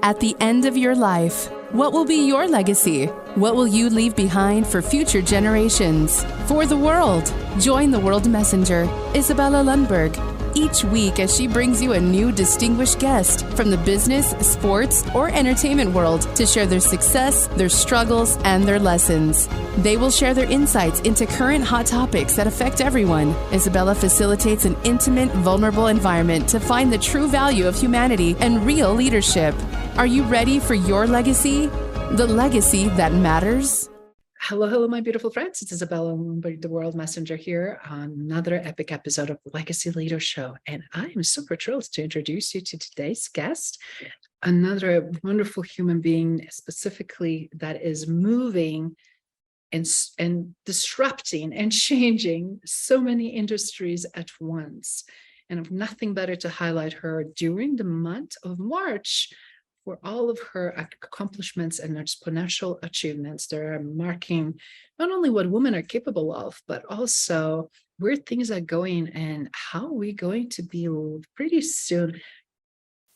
At the end of your life, what will be your legacy? What will you leave behind for future generations? For the world, join the World Messenger, Isabella Lundberg, each week as she brings you a new distinguished guest from the business, sports, or entertainment world to share their success, their struggles, and their lessons. They will share their insights into current hot topics that affect everyone. Isabella facilitates an intimate, vulnerable environment to find the true value of humanity and real leadership. Are you ready for your legacy? The legacy that matters? Hello, my beautiful friends. It's Isabella Lundberg, the World Messenger here on another epic episode of Legacy Leader Show. And I am super thrilled to introduce you to today's guest, another wonderful human being, specifically that is moving and disrupting and changing so many industries at once. And I've nothing better to highlight her during the month of March for all of her accomplishments and exponential achievements that are marking not only what women are capable of, but also where things are going and how we're going to be pretty soon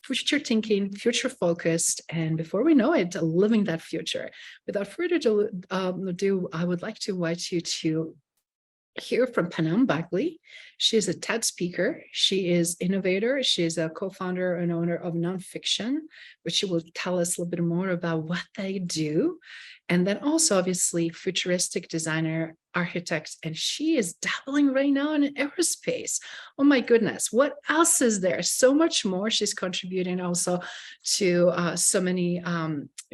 future thinking, future focused, and before we know it, living that future. Without further ado, I would like to invite you to hear from Phnam Bagley. She is a TED speaker. She is innovator. She is a co-founder and owner of Nonfiction, which she will tell us a little bit more about what they do. And then also, obviously, futuristic designer, architect, and she is dabbling right now in aerospace. Oh my goodness, what else is there? So much more. She's contributing also to so many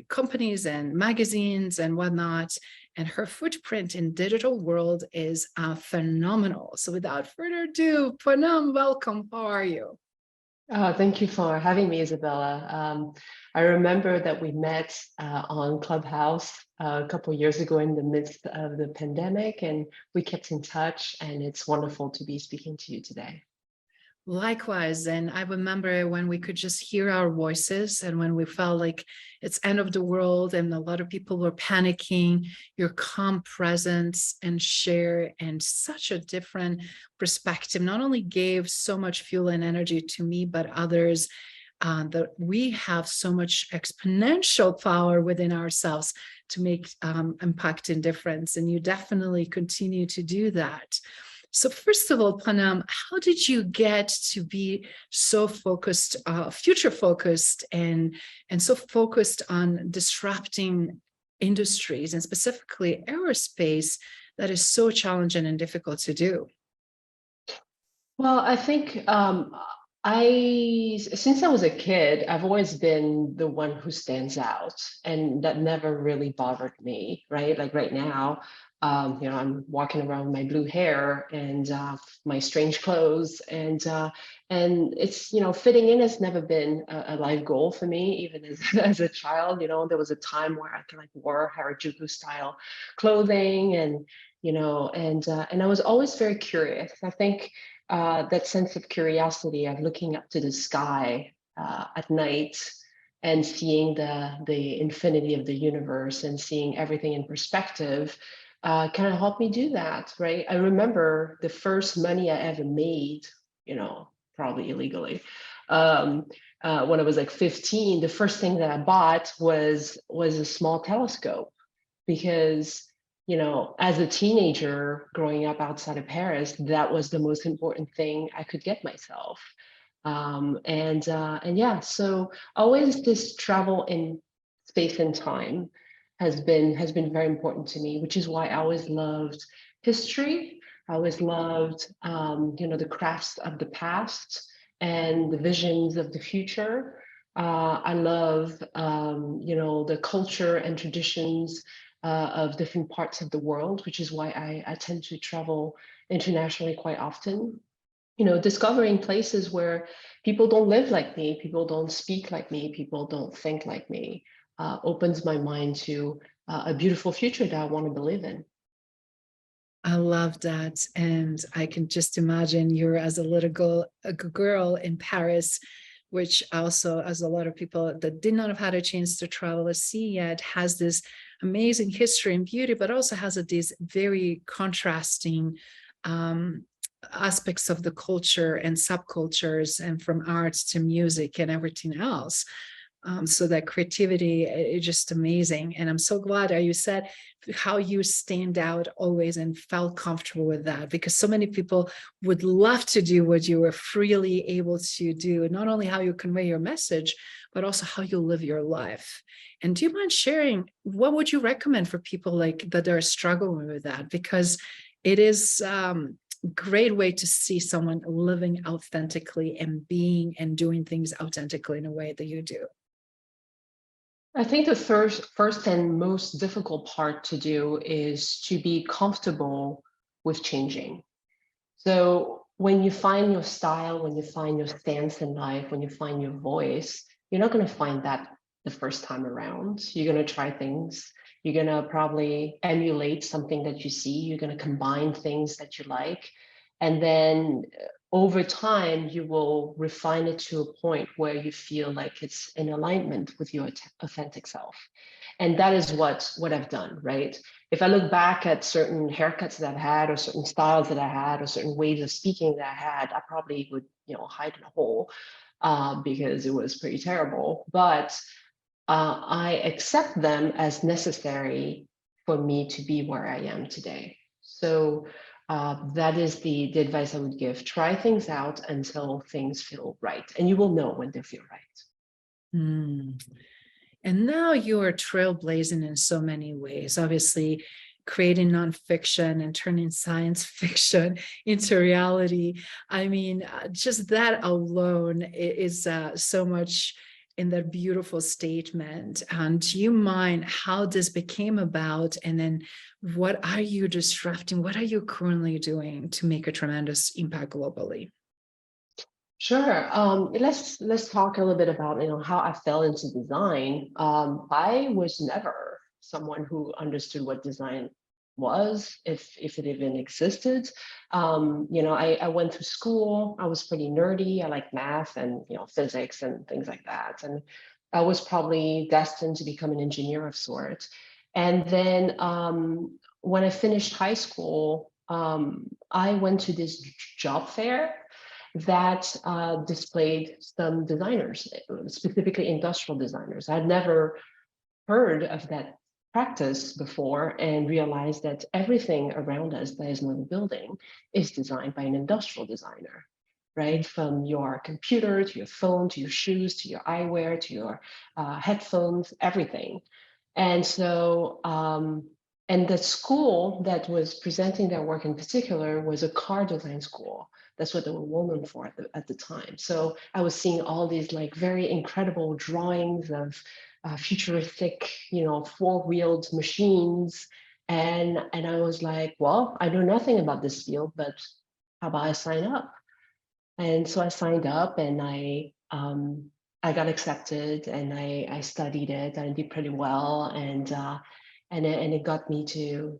companies and magazines and whatnot. And her footprint in digital world is phenomenal. So without further ado, Phnam, welcome. How are you? Thank you for having me, Isabella. I remember that we met on Clubhouse a couple of years ago in the midst of the pandemic, and we kept in touch, and it's wonderful to be speaking to you today. Likewise, and I remember when we could just hear our voices and when we felt like it's end of the world and a lot of people were panicking, your calm presence and share and such a different perspective not only gave so much fuel and energy to me, but others, that we have so much exponential power within ourselves to make impact and difference. And you definitely continue to do that. So first of all, Phnam, how did you get to be so focused, future focused, and so focused on disrupting industries and specifically aerospace that is so challenging and difficult to do? Well, I think since I was a kid, I've always been the one who stands out, and that never really bothered me, right? Like right now, I'm walking around with my blue hair and my strange clothes, and it's, fitting in has never been a life goal for me, even as a child. There was a time where I kind of wore Harajuku style clothing, and and I was always very curious. I think that sense of curiosity of looking up to the sky at night and seeing the infinity of the universe and seeing everything in perspective kind of helped me do that, right? I remember the first money I ever made, probably illegally, when I was like 15. The first thing that I bought was a small telescope, because as a teenager growing up outside of Paris, that was the most important thing I could get myself. And yeah, so always this travel in space and time has been very important to me, which is why I always loved history. I always loved the crafts of the past and the visions of the future. I love the culture and traditions of different parts of the world, which is why I tend to travel internationally quite often. Discovering places where people don't live like me, people don't speak like me, people don't think like me, opens my mind to a beautiful future that I want to believe in. I love that. And I can just imagine you're as a girl in Paris, which also, as a lot of people that did not have had a chance to travel or see yet, has this amazing history and beauty, but also has these very contrasting aspects of the culture and subcultures, and from arts to music and everything else. So that creativity is just amazing. And I'm so glad you said how you stand out always and felt comfortable with that, because so many people would love to do what you were freely able to do, not only how you convey your message, but also how you live your life. And do you mind sharing, what would you recommend for people like that are struggling with that? Because it is great way to see someone living authentically and being and doing things authentically in a way that you do. I think the first and most difficult part to do is to be comfortable with changing. So when you find your style, when you find your stance in life, when you find your voice, you're not going to find that the first time around. You're going to try things. You're going to probably emulate something that you see. You're going to combine things that you like. And then over time, you will refine it to a point where you feel like it's in alignment with your authentic self. And that is what I've done, right? If I look back at certain haircuts that I've had, or certain styles that I had, or certain ways of speaking that I had, I probably would, hide in a hole because it was pretty terrible. But I accept them as necessary for me to be where I am today. So that is the advice I would give. Try things out until things feel right, and you will know when they feel right. Mm. And now you are trailblazing in so many ways, obviously creating nonfiction and turning science fiction into reality. I mean, just that alone is so much in that beautiful statement. And do you mind how this became about? And then what are you disrupting? What are you currently doing to make a tremendous impact globally? Sure. Let's talk a little bit about how I fell into design. I was never someone who understood what design was, if it even existed. I went through school. I was pretty nerdy. I like math and physics and things like that. And I was probably destined to become an engineer of sorts. And then when I finished high school, I went to this job fair that displayed some designers, specifically industrial designers. I'd never heard of that practice before and realized that everything around us that is not a building is designed by an industrial designer, right? From your computer to your phone to your shoes to your eyewear to your headphones, everything. And so, and the school that was presenting their work in particular was a car design school. That's what they were well known for at the time. So I was seeing all these like very incredible drawings of futuristic, four-wheeled machines. And I was like, well, I know nothing about this field, but how about I sign up? And so I signed up and I got accepted and I studied it. I did pretty well, and it got me to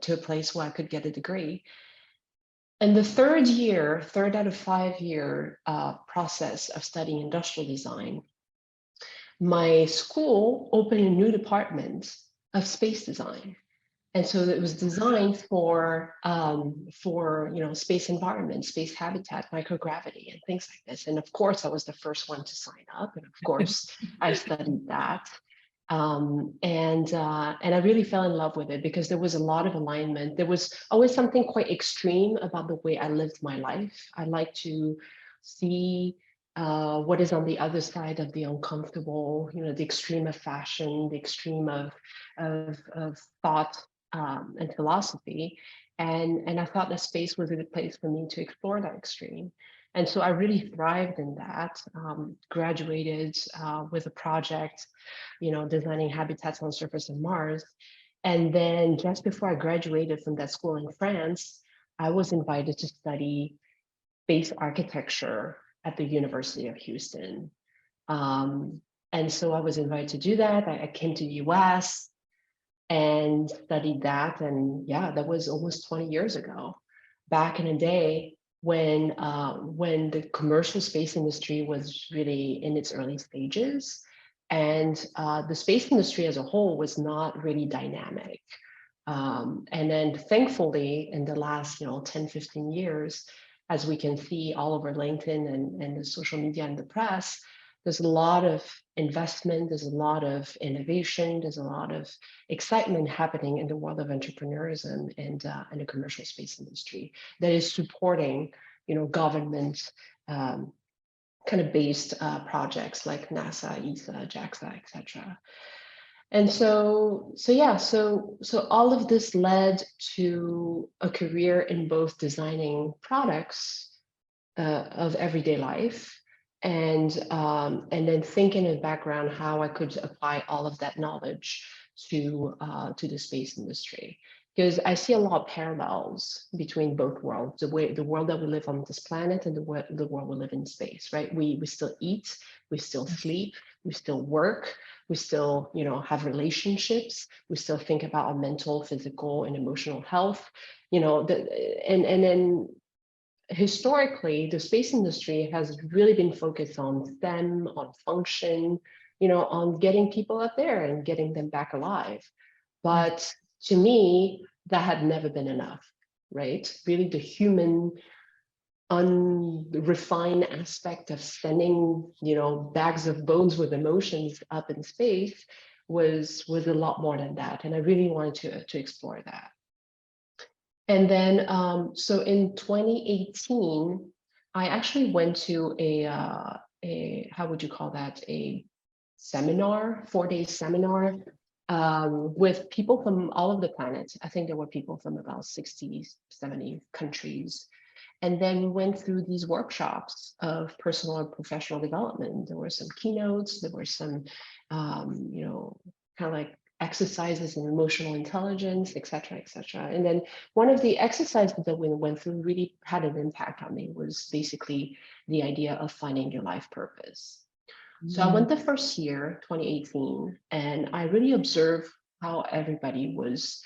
a place where I could get a degree. And the third out of 5 year process of studying industrial design, my school opened a new department of space design. And so it was designed for space environment, space habitat, microgravity, and things like this. And of course, I was the first one to sign up, and of course, I studied that. And I really fell in love with it because there was a lot of alignment. There was always something quite extreme about the way I lived my life. I like to see what is on the other side of the uncomfortable, the extreme of fashion, the extreme of thought and philosophy. And I thought that space was a good place for me to explore that extreme. And so I really thrived in that, graduated with a project, designing habitats on the surface of Mars. And then just before I graduated from that school in France, I was invited to study space architecture at the University of Houston. And so I was invited to do that. I came to the US and studied that. And yeah, that was almost 20 years ago, back in the day when the commercial space industry was really in its early stages. And the space industry as a whole was not really dynamic. And then thankfully, in the last 10, 15 years, as we can see all over LinkedIn and the social media and the press, There's a lot of investment, there's a lot of innovation, there's a lot of excitement happening in the world of entrepreneurism and the commercial space industry that is supporting, government kind of based projects like NASA, ESA, JAXA, etc. And so all of this led to a career in both designing products of everyday life, and then thinking in the background how I could apply all of that knowledge to the space industry. Because I see a lot of parallels between both worlds, the world that we live on this planet and the world we live in space, right? We still eat, we still sleep, we still work, we still, have relationships, we still think about our mental, physical, and emotional health, and then historically, the space industry has really been focused on STEM, on function, on getting people up there and getting them back alive. But to me, that had never been enough, right? Really the human, unrefined aspect of sending, bags of bones with emotions up in space was a lot more than that. And I really wanted to explore that. And then, so in 2018, I actually went to a how would you call that? A seminar, 4-day seminar with people from all over the planet. I think there were people from about 60, 70 countries. And then we went through these workshops of personal and professional development. There were some keynotes, there were some, kind of like exercises in emotional intelligence, et cetera, et cetera. And then one of the exercises that we went through really had an impact on me was basically the idea of finding your life purpose. So I went the first year, 2018, and I really observed how everybody was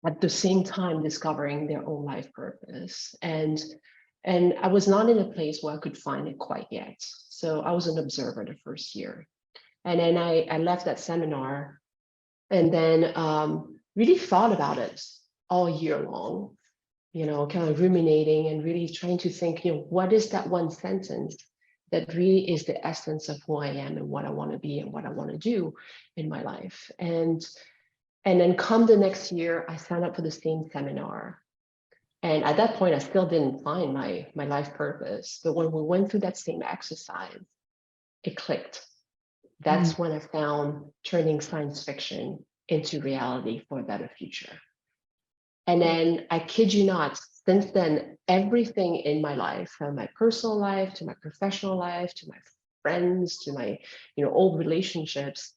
at the same time discovering their own life purpose. And I was not in a place where I could find it quite yet. So I was an observer the first year. And then I left that seminar and then really thought about it all year long, kind of ruminating and really trying to think, what is that one sentence that really is the essence of who I am and what I want to be and what I want to do in my life. And then come the next year, I signed up for the same seminar. And at that point, I still didn't find my life purpose. But when we went through that same exercise, it clicked. That's when I found turning science fiction into reality for a better future. And then I kid you not, since then, everything in my life, from my personal life to my professional life, to my friends, to my old relationships,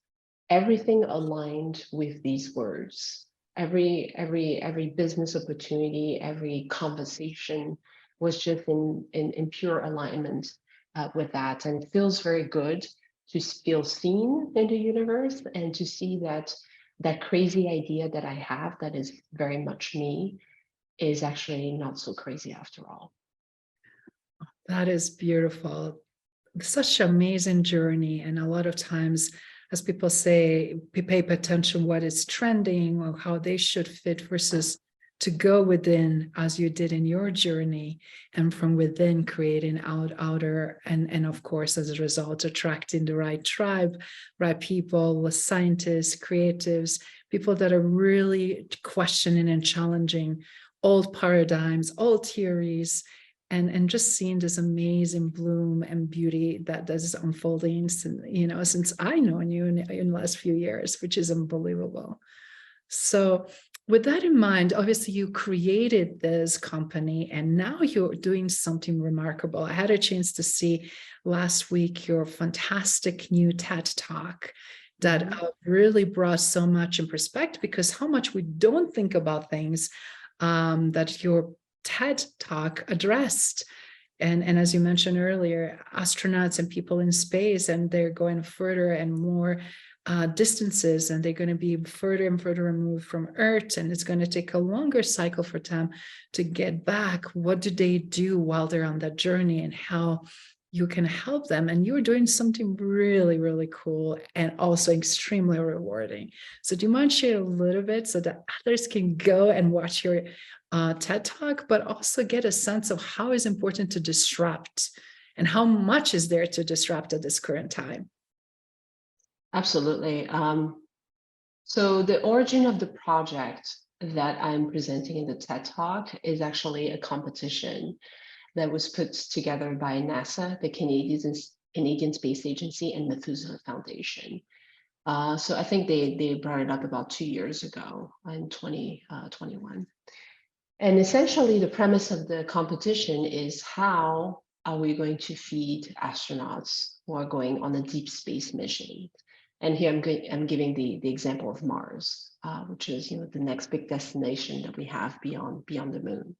everything aligned with these words. Every business opportunity, every conversation was just in pure alignment with that. And it feels very good to feel seen in the universe and to see that crazy idea that I have that is very much me is actually not so crazy after all. That is beautiful. Such an amazing journey. And a lot of times, as people say, pay attention what is trending or how they should fit versus to go within, as you did in your journey, and from within creating outer, and of course, as a result, attracting the right tribe, right people, scientists, creatives, people that are really questioning and challenging old paradigms, old theories, and just seeing this amazing bloom and beauty that is unfolding since I know you in the last few years, which is unbelievable. So with that in mind, obviously you created this company and now you're doing something remarkable. I had a chance to see last week your fantastic new TED Talk that really brought so much in perspective, because how much we don't think about things that your TED Talk addressed. And as you mentioned earlier, astronauts and people in space, and they're going further and more distances, and they're going to be further and further removed from Earth, and it's going to take a longer cycle for them to get back. What do they do while they're on that journey, and how you can help them? And you're doing something really, really cool and also extremely rewarding. So do you mind sharing a little bit so that others can go and watch your TED Talk, but also get a sense of how it's important to disrupt And how much is there to disrupt at this current time? Absolutely. So the origin of the project that I'm presenting in the TED Talk is actually a competition that was put together by NASA, the Canadian Space Agency, and Methuselah Foundation. So I think they brought it up about 2 years ago in 2021. And essentially the premise of the competition is, how are we going to feed astronauts who are going on a deep space mission? And here I'm giving the example of Mars, which is the next big destination that we have beyond the moon.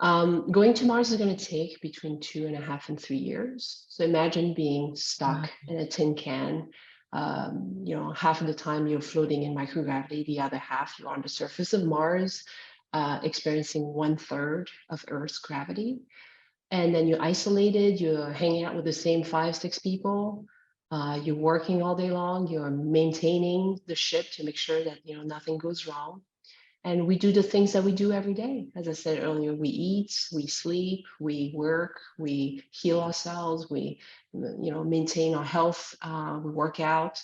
Going to Mars is going to take between 2.5 and 3 years. So imagine being stuck in a tin can. Half of the time you're floating in microgravity, the other half you're on the surface of Mars, experiencing 1/3 of Earth's gravity. And then you're isolated, you're hanging out with the same 5-6 people. You're working all day long, you're maintaining the ship to make sure that nothing goes wrong. And we do the things that we do every day. As I said earlier, we eat, we sleep, we work, we heal ourselves, we maintain our health, we work out.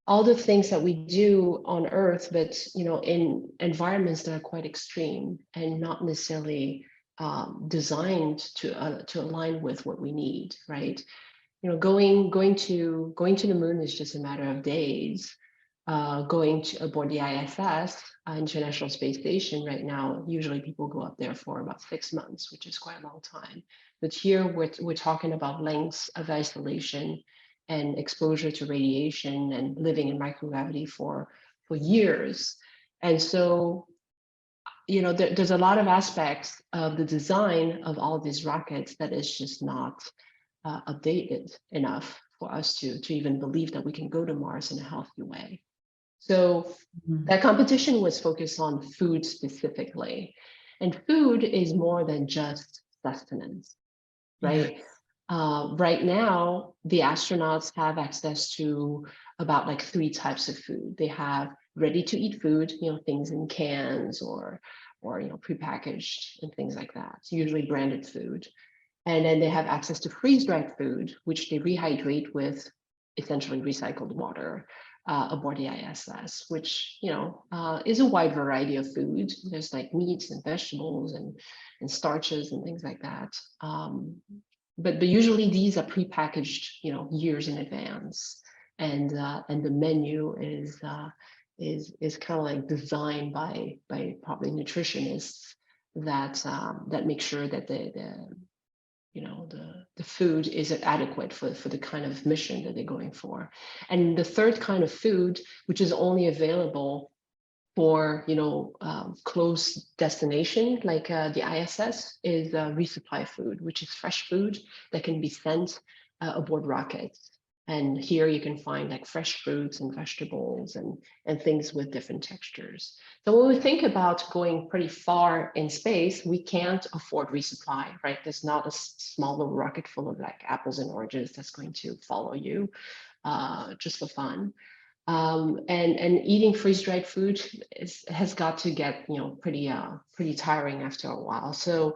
All the things that we do on Earth, but in environments that are quite extreme and not necessarily designed to align with what we need, right? Going to the moon is just a matter of days. Going aboard the ISS, International Space Station, right now, usually people go up there for about 6 months, which is quite a long time. But here we're talking about lengths of isolation and exposure to radiation and living in microgravity for years. And so, there's a lot of aspects of the design of all these rockets that is just not updated enough for us to even believe that we can go to Mars in a healthy way. So that competition was focused on food specifically. And food is more than just sustenance, right? Yes. Right now, the astronauts have access to about like 3 types of food. They have ready-to-eat food, things in cans or prepackaged and things like that. It's usually branded food. And then they have access to freeze-dried food, which they rehydrate with essentially recycled water aboard the ISS, which is a wide variety of food. There's like meats and vegetables and starches and things like that. But usually these are prepackaged, years in advance, and the menu is kind of like designed by probably nutritionists that make sure that the food is adequate for the kind of mission that they're going for. And the third kind of food, which is only available for close destination like the ISS, is resupply food, which is fresh food that can be sent aboard rockets. And here you can find like fresh fruits and vegetables and things with different textures. So when we think about going pretty far in space, we can't afford resupply, right? There's not a small little rocket full of like apples and oranges that's going to follow you just for fun. And eating freeze-dried food has got to get pretty tiring after a while. So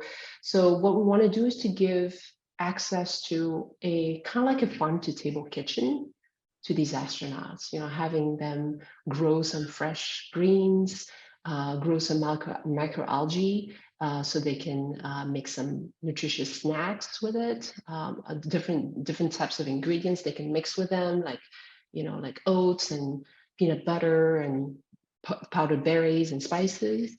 what we want to do is to give access to a kind of like a farm-to-table kitchen to these astronauts. Having them grow some fresh greens, grow some microalgae, so they can make some nutritious snacks with it. Different types of ingredients they can mix with them, like oats and peanut butter and powdered berries and spices.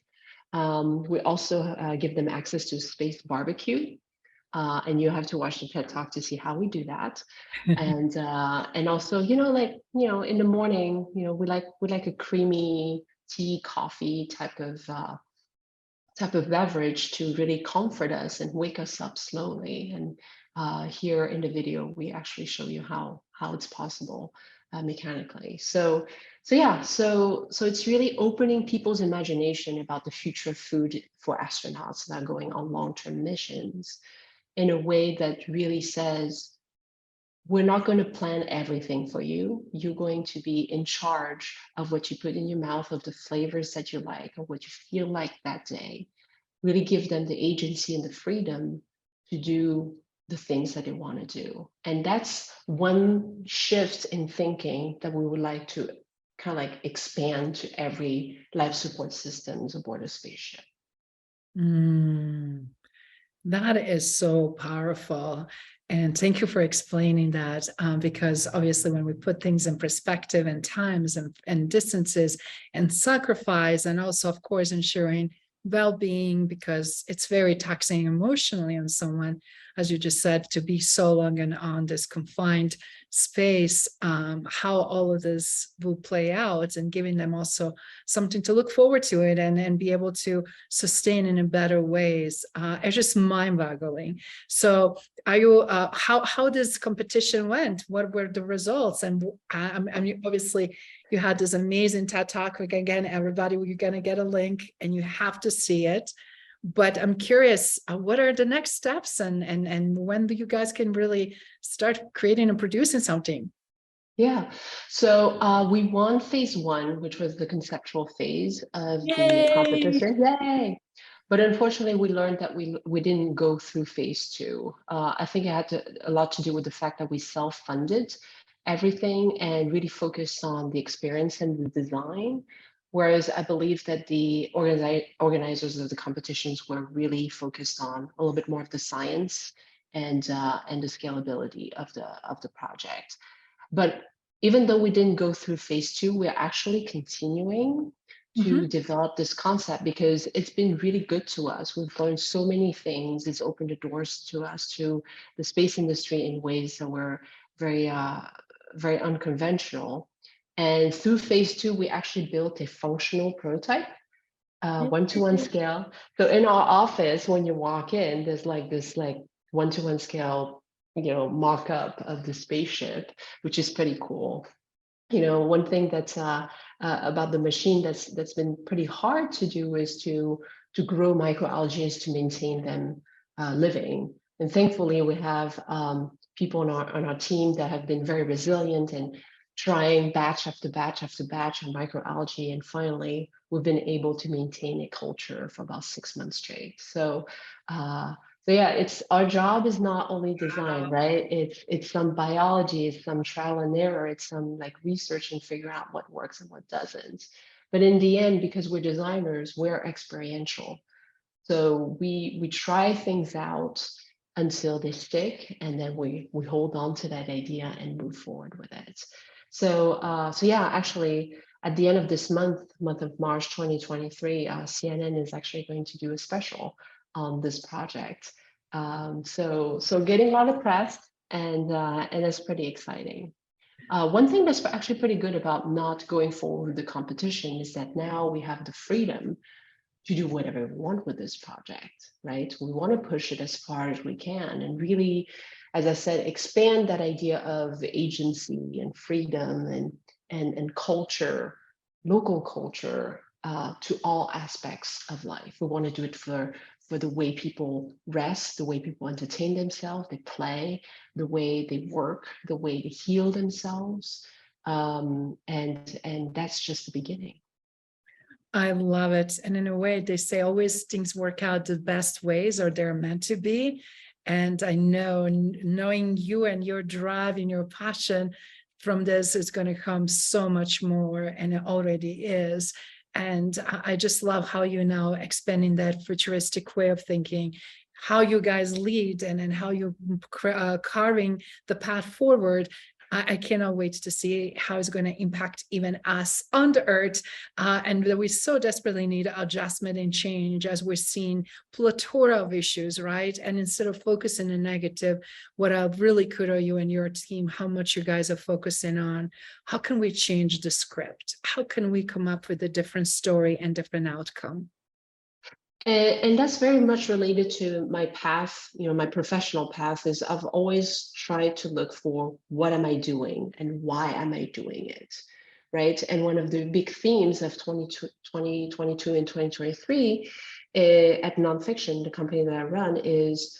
We also give them access to space barbecue. And you have to watch the TED Talk to see how we do that. And also, in the morning, we like a creamy tea, coffee type of beverage to really comfort us and wake us up slowly. And here in the video, we actually show you how it's possible mechanically. So it's really opening people's imagination about the future of food for astronauts that are going on long-term missions in a way that really says, we're not going to plan everything for you. You're going to be in charge of what you put in your mouth, of the flavors that you like, or what you feel like that day. Really give them the agency and the freedom to do the things that they want to do. And that's one shift in thinking that we would like to kind of like expand to every life support systems aboard a spaceship. That is so powerful. And thank you for explaining that, because obviously when we put things in perspective and times and distances and sacrifice, and also, of course, ensuring well-being, because it's very taxing emotionally on someone, as you just said, to be so long and on this confined space, how all of this will play out, and giving them also something to look forward to it and be able to sustain it in better ways. It's just mind-boggling. So are you, how this competition went? What were the results? And I mean, obviously you had this amazing TED Talk. Again, everybody, you're going to get a link and you have to see it. But I'm curious, what are the next steps, and when you guys can really start creating and producing something? Yeah, so we won phase 1, which was the conceptual phase of the competition. Yay! But unfortunately, we learned that we didn't go through phase 2. I think it had a lot to do with the fact that we self-funded everything and really focused on the experience and the design. Whereas I believe that the organizers of the competitions were really focused on a little bit more of the science and the scalability of the project. But even though we didn't go through phase 2, we're actually continuing to develop this concept because it's been really good to us. We've learned so many things. It's opened the doors to us to the space industry in ways that were very, very unconventional. And through phase 2, we actually built a functional prototype, 1-to-1 scale. So in our office, when you walk in, there's like this 1-to-1 scale, mock-up of the spaceship, which is pretty cool. One thing that's about the machine that's been pretty hard to do is to grow microalgae, is to maintain them living. And thankfully, we have people on our team that have been very resilient and trying batch after batch after batch of microalgae. And finally, we've been able to maintain a culture for about 6 months straight. So yeah, it's our job is not only design, right? It's some biology, it's some trial and error, it's some research and figure out what works and what doesn't. But in the end, because we're designers, we're experiential. So we try things out until they stick, and then we hold on to that idea and move forward with it. So yeah, actually, at the end of this month of March 2023, CNN is actually going to do a special on this project. So getting a lot of press, and that's pretty exciting. One thing that's actually pretty good about not going forward with the competition is that now we have the freedom to do whatever we want with this project, right? We want to push it as far as we can and really, as I said, expand that idea of agency and freedom and culture, local culture, to all aspects of life. We want to do it for the way people rest, the way people entertain themselves, they play, the way they work, the way they heal themselves. And that's just the beginning. I love it. And in a way, they say always things work out the best ways, or they're meant to be. And I know, knowing you and your drive and your passion from this is going to come so much more, and it already is. And I just love how you're now expanding that futuristic way of thinking, how you guys lead, and how you're carving the path forward. I cannot wait to see how it's going to impact even us on the earth, and that we so desperately need adjustment and change, as we're seeing plethora of issues, right? And instead of focusing on negative, what I really kudos you and your team, how much you guys are focusing on, how can we change the script? How can we come up with a different story and different outcome? And that's very much related to my path, my professional path. Is I've always tried to look for what am I doing and why am I doing it, right? And one of the big themes of 2022 and 2023 at Nonfiction, the company that I run, is,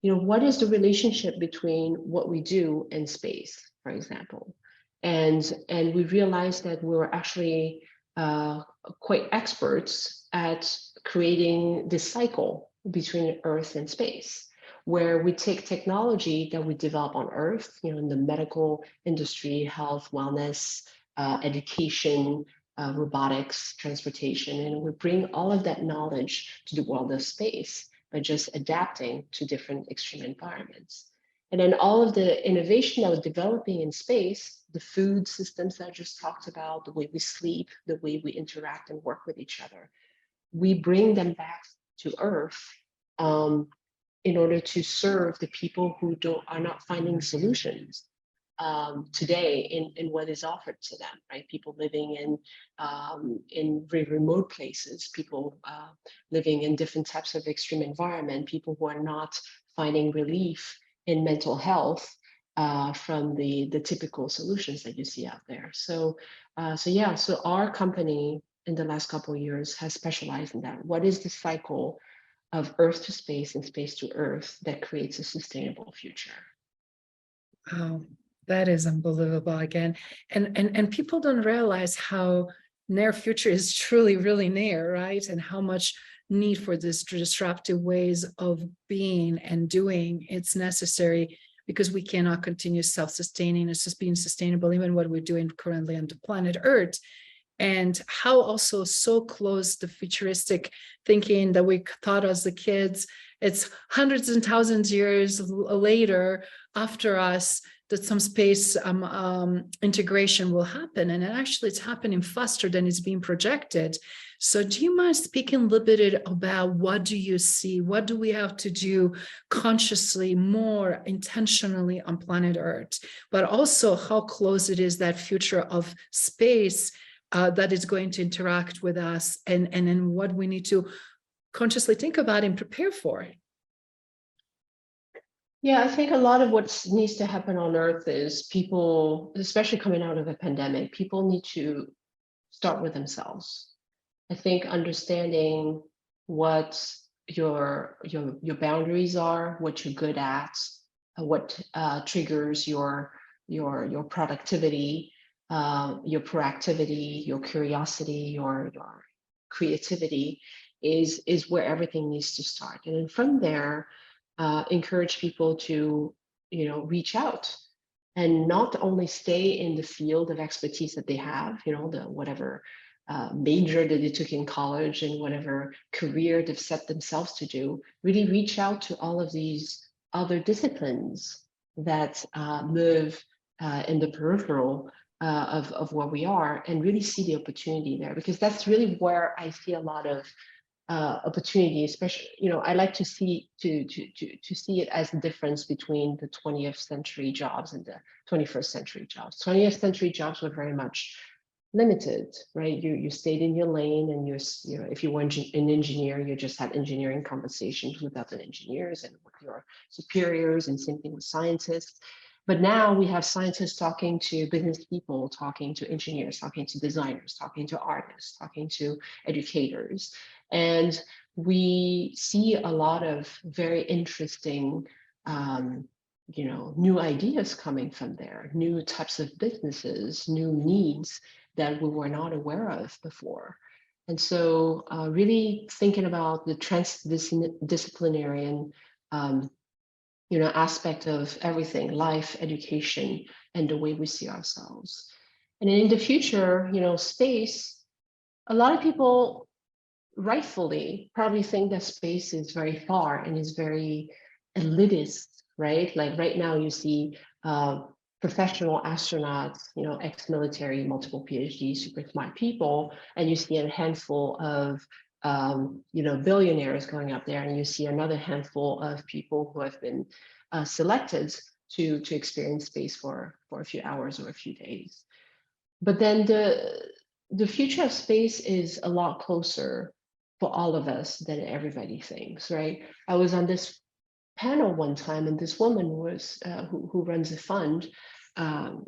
what is the relationship between what we do and space, for example? And we realized that we were actually quite experts at creating this cycle between Earth and space. where we take technology that we develop on Earth, in the medical industry, health, wellness, education, robotics, transportation, and we bring all of that knowledge to the world of space by just adapting to different extreme environments. And then all of the innovation that was developing in space, the food systems that I just talked about, the way we sleep, the way we interact and work with each other, we bring them back to Earth in order to serve the people who are not finding solutions today in what is offered to them, right? People living in very remote places, people living in different types of extreme environment, people who are not finding relief in mental health from the typical solutions that you see out there. So our company in the last couple of years has specialized in that. What is the cycle of Earth to space and space to Earth that creates a sustainable future? Wow, that is unbelievable again. And people don't realize how near future is truly really near, right? And how much need for this disruptive ways of being and doing it's necessary, because we cannot continue self-sustaining. It's just being sustainable, even what we're doing currently on the planet Earth. And how also so close the futuristic thinking that we thought as the kids, it's hundreds and thousands of years later after us that some space integration will happen. And actually it's happening faster than it's being projected. So do you mind speaking a little bit about what do you see? What do we have to do consciously, more intentionally on planet Earth, but also how close it is that future of space that is going to interact with us, and then what we need to consciously think about and prepare for it? Yeah, I think a lot of what needs to happen on Earth is people, especially coming out of a pandemic, people need to start with themselves. I think understanding what your boundaries are, what you're good at, what triggers your productivity, your proactivity, your curiosity, your creativity is where everything needs to start. And then from there, encourage people to, reach out and not only stay in the field of expertise that they have, the whatever major that they took in college and whatever career they've set themselves to do, really reach out to all of these other disciplines that live in the peripheral of where we are, and really see the opportunity there, because that's really where I see a lot of opportunity. Especially, I like to see see it as the difference between the 20th century jobs and the 21st century jobs. 20th century jobs were very much limited, right? You stayed in your lane, and if you were an engineer, you just had engineering conversations with other engineers and with your superiors, and same thing with scientists. But now we have scientists talking to business people, talking to engineers, talking to designers, talking to artists, talking to educators. And we see a lot of very interesting, new ideas coming from there, new types of businesses, new needs that we were not aware of before. And so really thinking about the transdisciplinary aspect of everything, life, education, and the way we see ourselves. And in the future, space, a lot of people rightfully probably think that space is very far and is very elitist, right? Like right now you see professional astronauts, ex-military, multiple PhD, super smart people, and you see a handful of billionaires going up there, and you see another handful of people who have been selected to experience space for a few hours or a few days. But then the future of space is a lot closer for all of us than everybody thinks, right? I was on this panel one time, and this woman was who runs a fund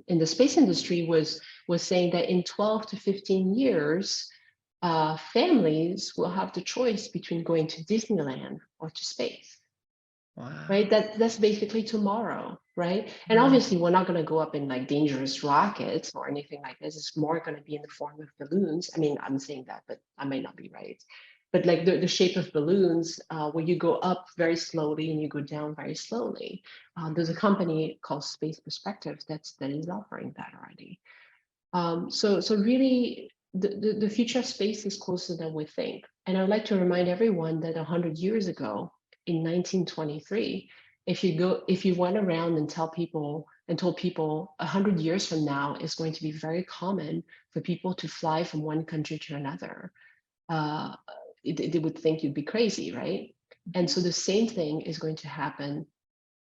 in the space industry was saying that in 12 to 15 years, families will have the choice between going to Disneyland or to space. Wow. Right? That's basically tomorrow, right? And obviously we're not going to go up in like dangerous rockets or anything like this. It's more going to be in the form of balloons. I mean, I'm saying that, but I might not be right. but like the shape of balloons, where you go up very slowly and you go down very slowly. There's a company called Space Perspective that is offering that already. So really, the future of space is closer than we think. And I'd like to remind everyone that 100 years ago, in 1923, if you went around and told people 100 years from now is going to be very common for people to fly from one country to another, they would think you'd be crazy, right? And so the same thing is going to happen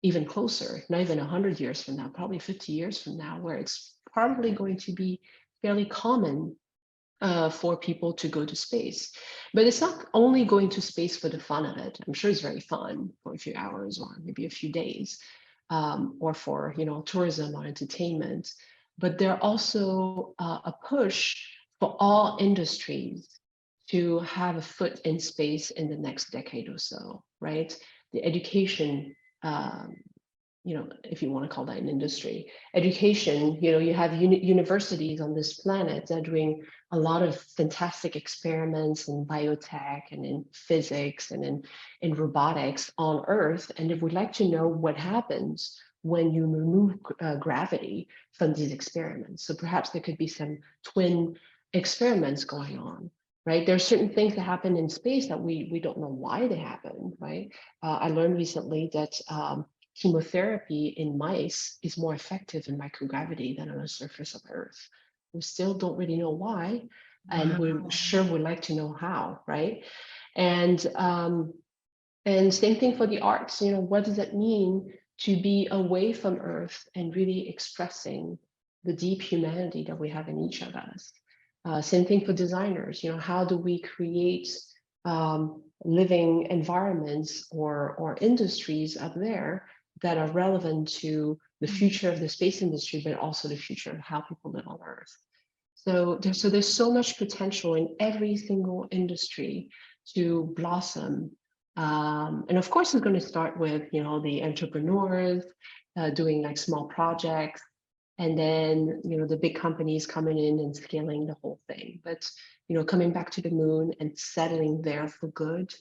even closer, not even 100 years from now, probably 50 years from now, where it's probably going to be fairly common for people to go to space. But it's not only going to space for the fun of it. I'm sure it's very fun for a few hours or maybe a few days, or for tourism or entertainment. But there are also a push for all industries to have a foot in space in the next decade or so, right? The education, if you want to call that an industry, education, you have universities on this planet that are doing a lot of fantastic experiments in biotech and in physics and in robotics on Earth. And if we'd like to know what happens when you remove gravity from these experiments. So perhaps there could be some twin experiments going on, right? There are certain things that happen in space that we don't know why they happen, right? I learned recently that chemotherapy in mice is more effective in microgravity than on the surface of Earth. We still don't really know why, and we sure would like to know how, right? And same thing for the arts. What does it mean to be away from Earth and really expressing the deep humanity that we have in each of us? Same thing for designers. How do we create living environments or industries up there that are relevant to the future of the space industry, but also the future of how people live on Earth? So there's so much potential in every single industry to blossom. And of course, it's going to start with the entrepreneurs doing like small projects, and then the big companies coming in and scaling the whole thing. But coming back to the moon and settling there for good,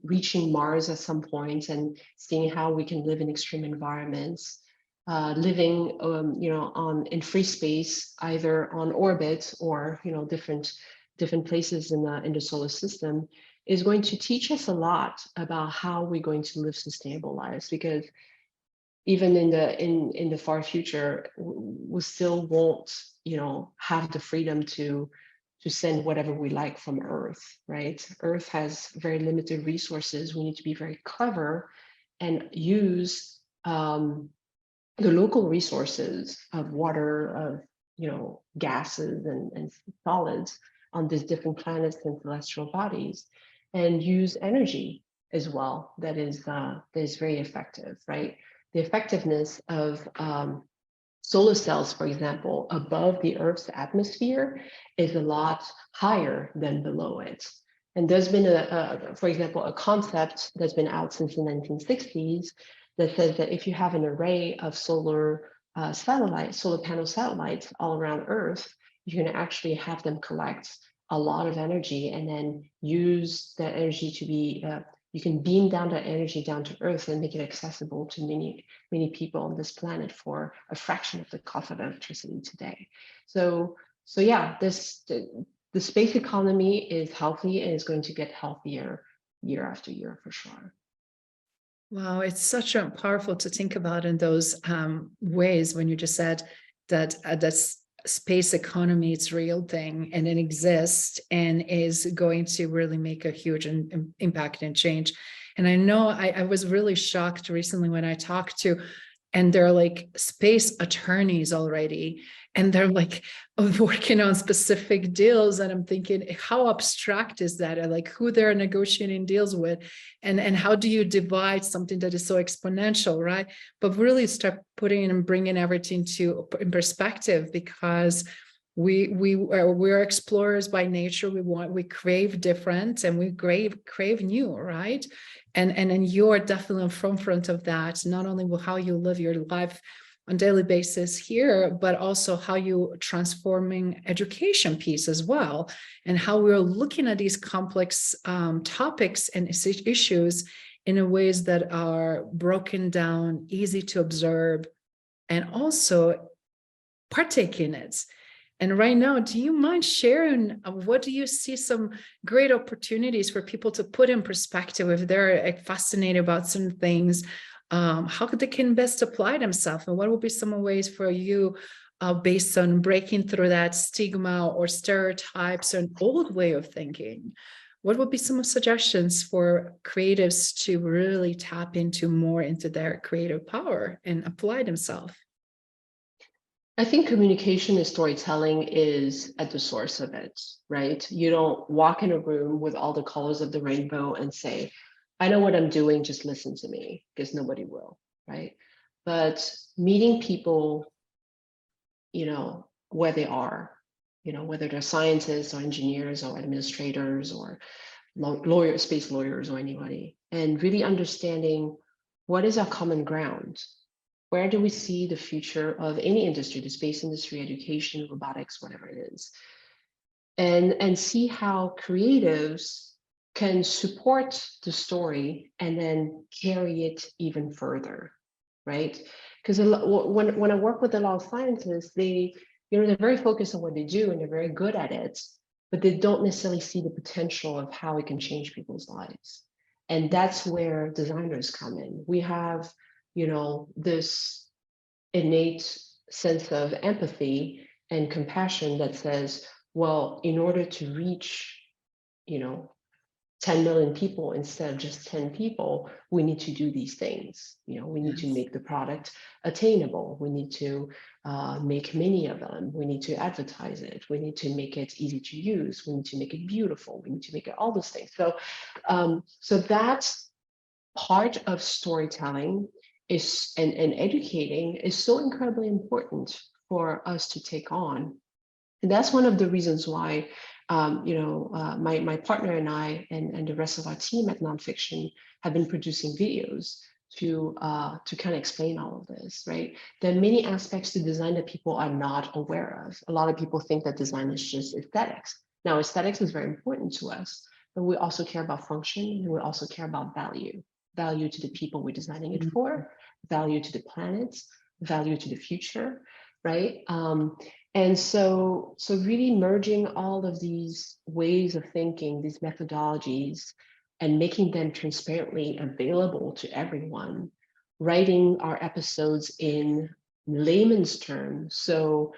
reaching Mars at some point and seeing how we can live in extreme environments, living in free space, either on orbit or different places in the solar system, is going to teach us a lot about how we're going to live sustainable lives. Because even in the far future, we still won't have the freedom to send whatever we like from Earth, right? Earth has very limited resources. We need to be very clever and use the local resources of water, of gases and solids on these different planets and celestial bodies, and use energy as well that is very effective, right? The effectiveness of solar cells, for example, above the Earth's atmosphere is a lot higher than below it. And there's been for example, a concept that's been out since the 1960s that says that if you have an array of solar panel satellites all around Earth, you can actually have them collect a lot of energy and then use that energy to be you can beam down that energy down to Earth and make it accessible to many people on this planet for a fraction of the cost of electricity today. So yeah, the space economy is healthy and is going to get healthier year after year for sure. Wow, it's such a powerful to think about in those ways when you just said that that's space economy, it's a real thing and it exists and is going to really make a huge impact and change. And I know I was really shocked recently when I talked to, and they're like space attorneys already, and they're like working on specific deals. And I'm thinking, how abstract is that? Or like who they're negotiating deals with, and how do you divide something that is so exponential, right? But really start putting and bringing everything in perspective, because we're explorers by nature. We crave different and we crave new, right? And you're definitely in front of that, not only with how you live your life on daily basis here, but also how you transforming education piece as well, and how we're looking at these complex topics and issues in a ways that are broken down, easy to observe, and also partake in it. And right now, do you mind sharing what do you see some great opportunities for people to put in perspective if they're fascinated about certain things, how they can best apply themselves, and what would be some ways for you based on breaking through that stigma or stereotypes or an old way of thinking? What would be some suggestions for creatives to really tap into more into their creative power and apply themselves? I think communication and storytelling is at the source of it, right? You don't walk in a room with all the colors of the rainbow and say, I know what I'm doing, just listen to me, because nobody will, right? But meeting people, where they are, whether they're scientists or engineers or administrators or lawyers, space lawyers or anybody, and really understanding what is our common ground. Where do we see the future of any industry, the space industry, education, robotics, whatever it is, and see how creatives can support the story and then carry it even further, right? Because when I work with a lot of scientists, they're very focused on what they do and they're very good at it, but they don't necessarily see the potential of how it can change people's lives. And that's where designers come in. We have this innate sense of empathy and compassion that says, well, in order to reach, 10 million people instead of just 10 people, we need to do these things. We need to make the product attainable. We need to make many of them. We need to advertise it. We need to make it easy to use. We need to make it beautiful. We need to make it all those things. So that's part of storytelling is and educating is so incredibly important for us to take on. And that's one of the reasons why my partner and I and the rest of our team at Nonfiction have been producing videos to kind of explain all of this, right? There are many aspects to design that people are not aware of. A lot of people think that design is just aesthetics. Now, aesthetics is very important to us, but we also care about function, and we also care about value to the people we're designing it for, value to the planet, value to the future, right? And so really merging all of these ways of thinking, these methodologies, and making them transparently available to everyone, writing our episodes in layman's terms. So,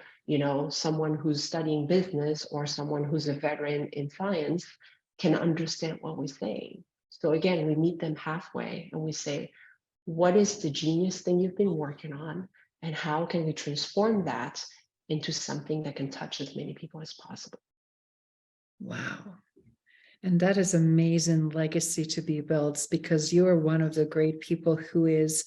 someone who's studying business or someone who's a veteran in science can understand what we're saying. So again, we meet them halfway and we say, what is the genius thing you've been working on? And how can we transform that into something that can touch as many people as possible? Wow. And that is amazing legacy to be built, because you are one of the great people who is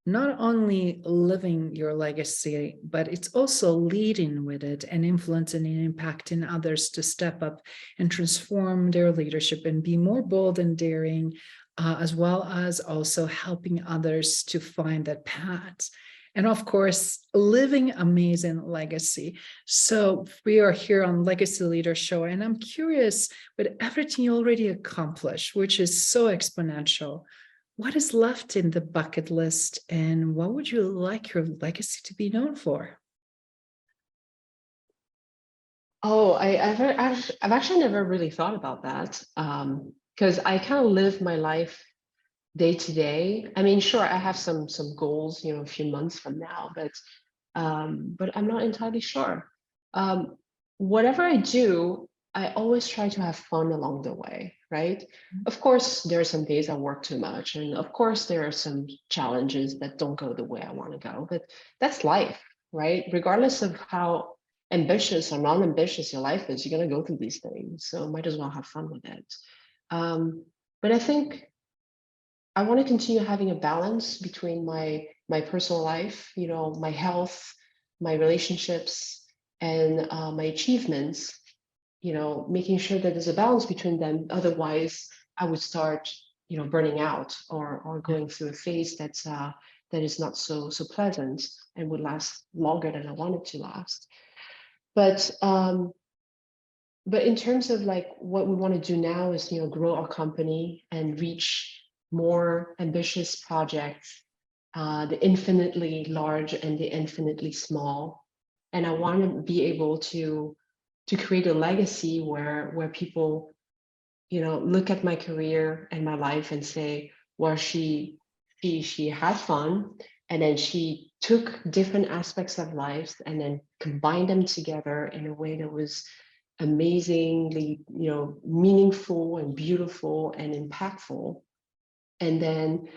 not only living your legacy, but it's also leading with it and influencing and impacting others to step up and transform their leadership and be more bold and daring, as well as also helping others to find that path. And of course, living amazing legacy. So we are here on Legacy Leader Show, and I'm curious, with everything you already accomplished, which is so exponential, what is left in the bucket list, and what would you like your legacy to be known for? Oh, I've actually never really thought about that, because I kind of live my life day to day. I mean, sure, I have some goals, a few months from now, but I'm not entirely sure. Whatever I do, I always try to have fun along the way, right? Of course, there are some days I work too much, and of course, there are some challenges that don't go the way I want to go, but that's life, right? Regardless of how ambitious or non-ambitious your life is, you're going to go through these things, so might as well have fun with it. But I think I want to continue having a balance between my personal life, my health, my relationships, and my achievements, making sure that there's a balance between them. Otherwise, I would start, burning out or going through a phase that's that is not so pleasant and would last longer than I want it to last. But in terms of like what we want to do now is, grow our company and reach more ambitious projects, the infinitely large and the infinitely small. And I want to be able to create a legacy where people, look at my career and my life and say, well, she had fun, and then she took different aspects of life and then combined them together in a way that was amazingly, meaningful and beautiful and impactful, and then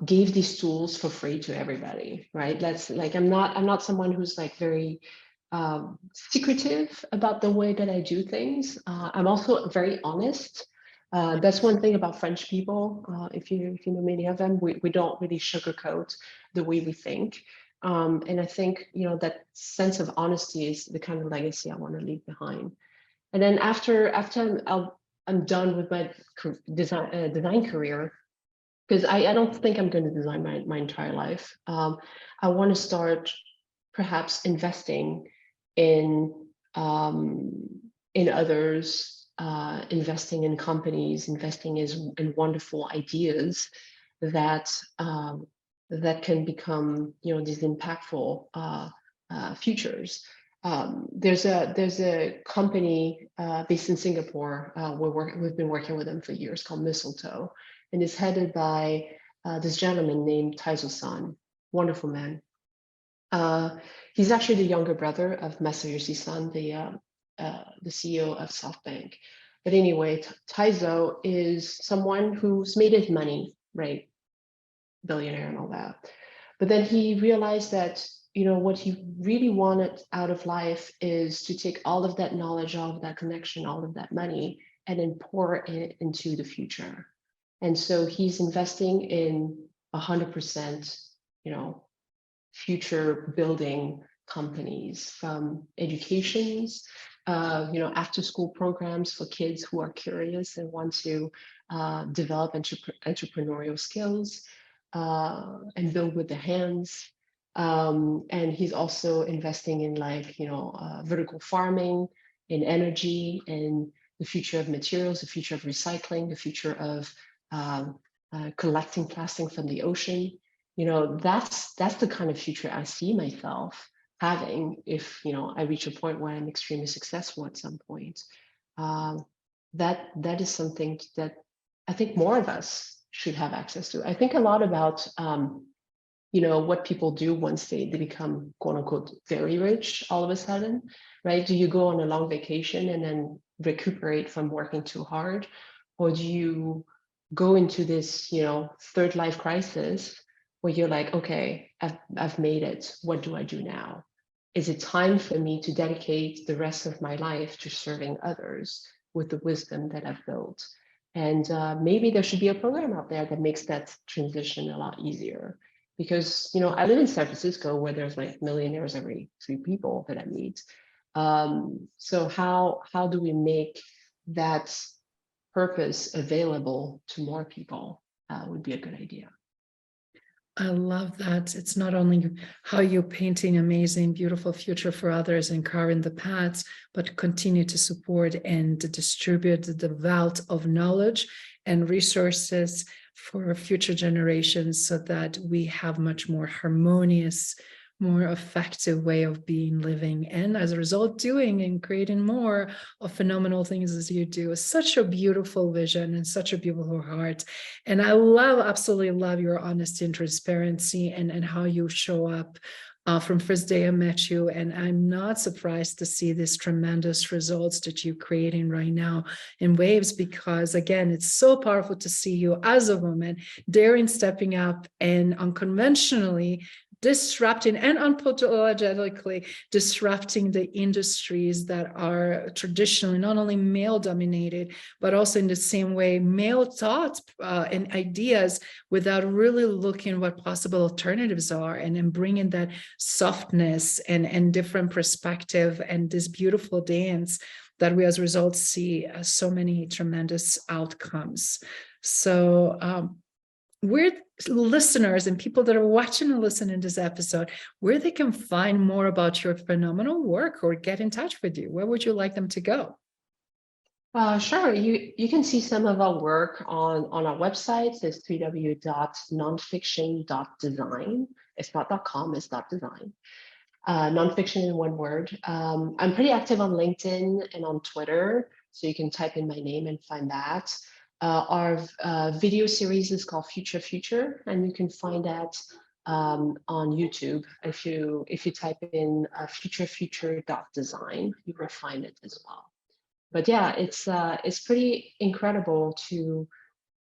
gave these tools for free to everybody, right? That's like, I'm not someone who's like very secretive about the way that I do things. I'm also very honest. That's one thing about French people. If you know many of them, we don't really sugarcoat the way we think. And I think, that sense of honesty is the kind of legacy I want to leave behind. And then after I'm done with my design career, because I don't think I'm going to design my entire life. I want to start perhaps investing in others, investing in companies, investing in wonderful ideas that can become, these impactful futures. There's a company based in Singapore. We've been working with them for years, called Mistletoe, and it's headed by this gentleman named Taizo-san, wonderful man. He's actually the younger brother of Masayoshi-san, the CEO of SoftBank. But anyway, Taizo is someone who's made his money, right? Billionaire and all that. But then he realized that, what he really wanted out of life is to take all of that knowledge, all of that connection, all of that money, and then pour it into the future. And so he's investing in 100%, future building companies, from educations, after school programs for kids who are curious and want to develop entrepreneurial skills and build with the hands. And he's also investing in vertical farming, in energy, in the future of materials, the future of recycling, the future of collecting plastic from the ocean. That's the kind of future I see myself having if, I reach a point where I'm extremely successful at some point. That is something that I think more of us should have access to. I think a lot about, what people do once they become, quote unquote, very rich all of a sudden, right? Do you go on a long vacation and then recuperate from working too hard? Or do you go into this, third life crisis where you're like, okay, I've made it. What do I do now? Is it time for me to dedicate the rest of my life to serving others with the wisdom that I've built? And maybe there should be a program out there that makes that transition a lot easier. Because, I live in San Francisco, where there's like millionaires every 3 people that I meet. So how do we make that purpose available to more people would be a good idea. I love that. It's not only how you're painting amazing, beautiful future for others and carving the paths, but continue to support and distribute the wealth of knowledge and resources for future generations so that we have much more harmonious, more effective way of being, living, and as a result, doing and creating more of phenomenal things as you do. It's such a beautiful vision and such a beautiful heart. And I absolutely love your honesty and transparency and how you show up from first day I met you. And I'm not surprised to see these tremendous results that you're creating right now in waves, because again, it's so powerful to see you as a woman daring, stepping up and unconventionally disrupting and unapologetically disrupting the industries that are traditionally not only male dominated, but also in the same way male thoughts and ideas, without really looking what possible alternatives are, and then bringing that softness and different perspective and this beautiful dance that we as a result see so many tremendous outcomes. So where listeners and people that are watching and listening to this episode, where they can find more about your phenomenal work or get in touch with you, where would you like them to go? Sure. You can see some of our work on our website. It's www.nonfiction.design. It's not .com, it's .design. Nonfiction in one word. I'm pretty active on LinkedIn and on Twitter, so you can type in my name and find that. Our video series is called Future, and you can find that on YouTube. If you type in future.design, you will find it as well. But yeah, it's pretty incredible to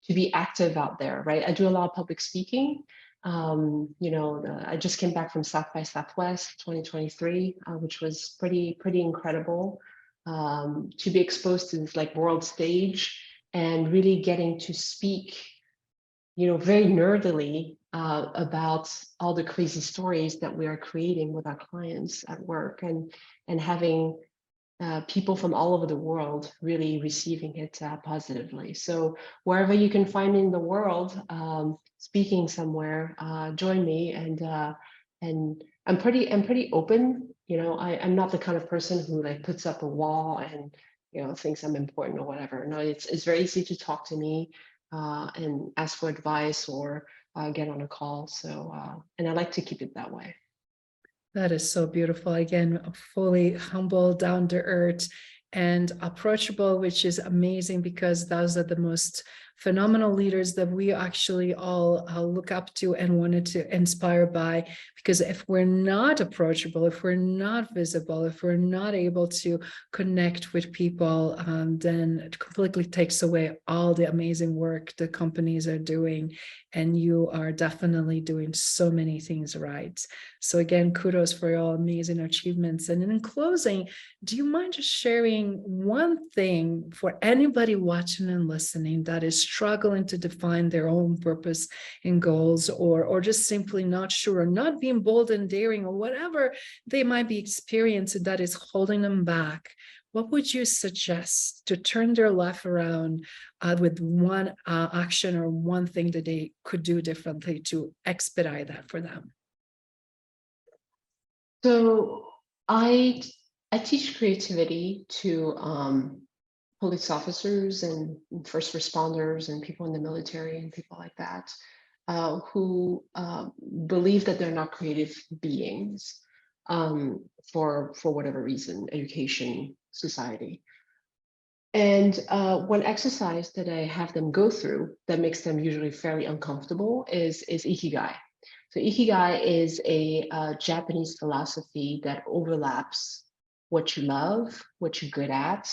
be active out there, right? I do a lot of public speaking. I just came back from South by Southwest 2023, which was pretty incredible, to be exposed to this like world stage and really getting to speak, very nerdily about all the crazy stories that we are creating with our clients at work, and having people from all over the world really receiving it positively. So wherever you can find me in the world, speaking somewhere, join me. And I'm pretty open. I'm not the kind of person who like puts up a wall and thinks I'm important or whatever. No, it's very easy to talk to me and ask for advice or get on a call. So and I like to keep it that way. That is so beautiful. Again, fully humble, down to earth, and approachable, which is amazing because those are the most phenomenal leaders that we actually all look up to and wanted to inspire by. Because if we're not approachable, if we're not visible, if we're not able to connect with people, then it completely takes away all the amazing work the companies are doing. And you are definitely doing so many things right. So again, kudos for your amazing achievements. And in closing, do you mind just sharing one thing for anybody watching and listening that is struggling to define their own purpose and goals, or just simply not sure, or not being bold and daring, or whatever they might be experiencing that is holding them back? What would you suggest to turn their life around with one action or one thing that they could do differently to expedite that for them? So I teach creativity to police officers and first responders and people in the military and people like that, who believe that they're not creative beings for whatever reason, education, society. And one exercise that I have them go through that makes them usually fairly uncomfortable is Ikigai. So Ikigai is a Japanese philosophy that overlaps what you love, what you're good at,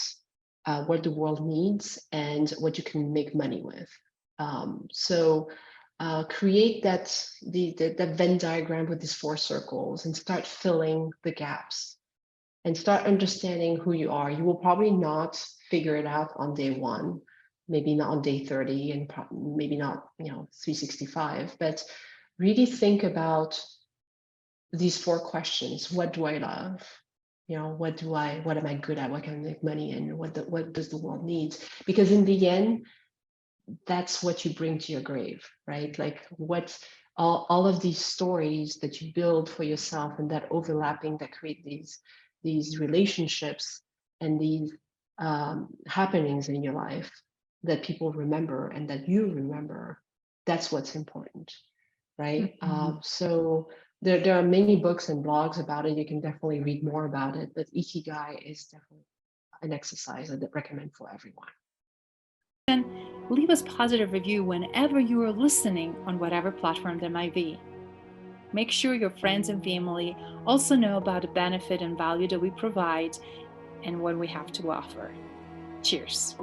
what the world needs, and what you can make money with. So create that Venn diagram with these 4 circles and start filling the gaps and start understanding who you are. You will probably not figure it out on day 1, maybe not on day 30, and maybe not 365, but really think about these 4 questions. What do I love? What am I good at? What can I make money in? What does the world need? Because in the end, that's what you bring to your grave, right? Like what all of these stories that you build for yourself and that overlapping that create these relationships and these happenings in your life that people remember and that you remember, that's what's important, right? Mm-hmm. So there are many books and blogs about it. You can definitely read more about it, but Ikigai is definitely an exercise that I recommend for everyone. And leave us a positive review whenever you are listening on whatever platform there might be. Make sure your friends and family also know about the benefit and value that we provide and what we have to offer. Cheers.